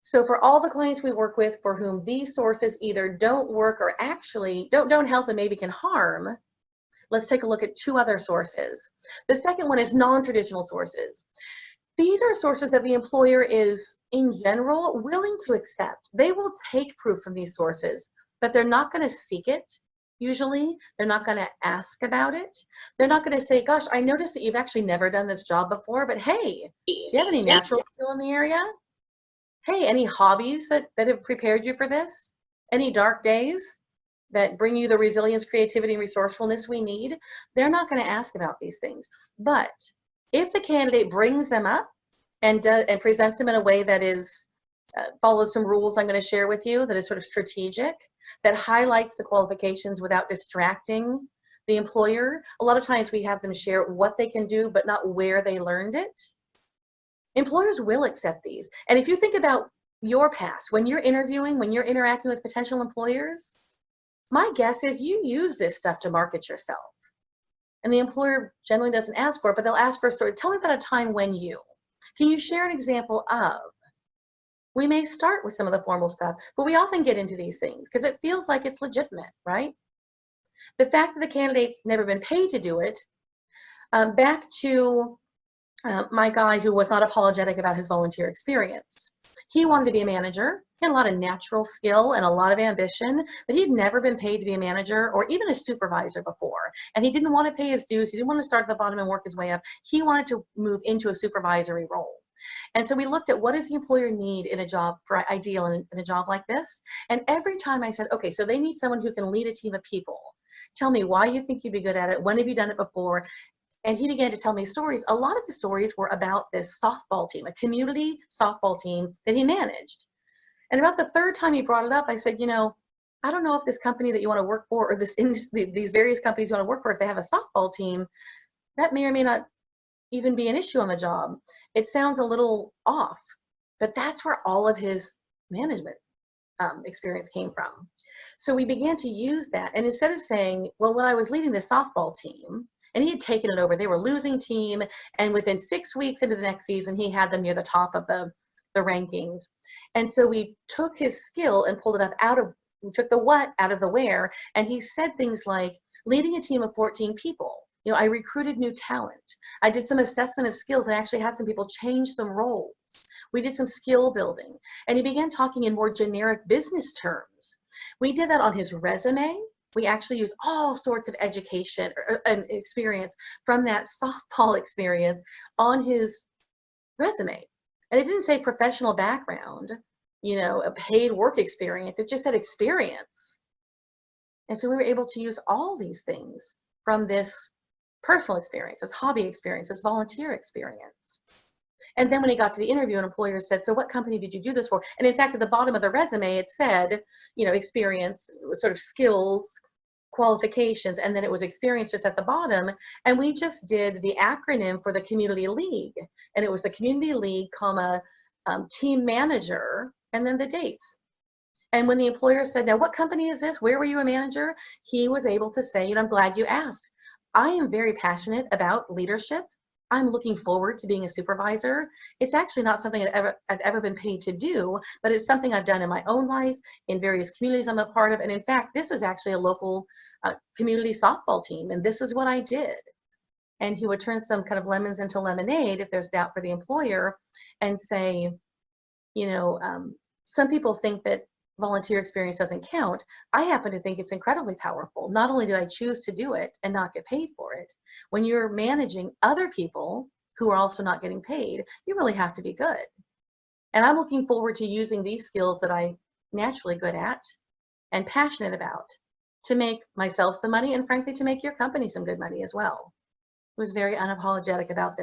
So for all the clients we work with for whom these sources either don't work or actually don't help and maybe can harm, let's take a look at two other sources. The second one is non-traditional sources. These are sources that the employer is, in general, willing to accept. They will take proof from these sources, but they're not going to seek it. Usually, they're not going to ask about it. They're not going to say, gosh, I noticed that you've actually never done this job before, but hey, do you have any natural skill in the area? Hey, any hobbies that have prepared you for this? Any dark days that bring you the resilience, creativity, and resourcefulness we need? They're not going to ask about these things. But if the candidate brings them up and presents them in a way that is follows some rules I'm going to share with you, that is sort of strategic, that highlights the qualifications without distracting the employer. A lot of times we have them share what they can do, but not where they learned it. Employers will accept these. And if you think about your past, when you're interviewing, when you're interacting with potential employers, my guess is you use this stuff to market yourself. And the employer generally doesn't ask for it, but they'll ask for a story. Tell me about a time when you. Can you share an example of? We may start with some of the formal stuff, but we often get into these things because it feels like it's legitimate, right? The fact that the candidate's never been paid to do it, back to my guy who was not apologetic about his volunteer experience. He wanted to be a manager. He had a lot of natural skill and a lot of ambition, but he'd never been paid to be a manager or even a supervisor before. And he didn't want to pay his dues. He didn't want to start at the bottom and work his way up. He wanted to move into a supervisory role. And so we looked at what does the employer need in a job, for ideal in a job like this. And every time I said, okay, so they need someone who can lead a team of people. Tell me why you think you'd be good at it. When have you done it before? And he began to tell me stories. A lot of the stories were about this softball team, a community softball team that he managed. And about the third time he brought it up, I said, you know, I don't know if this company that you want to work for or these various companies you want to work for, if they have a softball team, that may or may not even be an issue on the job. It sounds a little off, but that's where all of his management experience came from. So we began to use that. And instead of saying, well, when I was leading the softball team, and he had taken it over, they were a losing team, and within 6 weeks into the next season, he had them near the top of the rankings. And so we took his skill and pulled it up we took the what out of the where, and he said things like, leading a team of 14 people, you know, I recruited new talent. I did some assessment of skills and actually had some people change some roles. We did some skill building. And he began talking in more generic business terms. We did that on his resume. We actually use all sorts of education and experience from that softball experience on his resume. And it didn't say professional background, you know, a paid work experience. It just said experience. And so we were able to use all these things from this personal experience, this hobby experience, this volunteer experience. And then when he got to the interview, an employer said, so what company did you do this for? And in fact, at the bottom of the resume, it said, you know, experience, sort of skills, qualifications, and then it was experience just at the bottom. And we just did the acronym for the community league. And it was the community league, comma, team manager, and then the dates. And when the employer said, now what company is this? Where were you a manager? He was able to say, you know, I'm glad you asked. I am very passionate about leadership. I'm looking forward to being a supervisor. It's actually not something I've ever been paid to do, but it's something I've done in my own life, in various communities I'm a part of. And in fact, this is actually a local community softball team, and this is what I did. And he would turn some kind of lemons into lemonade if there's doubt for the employer and say, you know, some people think that volunteer experience doesn't count. I happen to think it's incredibly powerful. Not only did I choose to do it and not get paid for it, when you're managing other people who are also not getting paid, you really have to be good. And I'm looking forward to using these skills that I'm naturally good at and passionate about to make myself some money and frankly to make your company some good money as well. He was very unapologetic about this.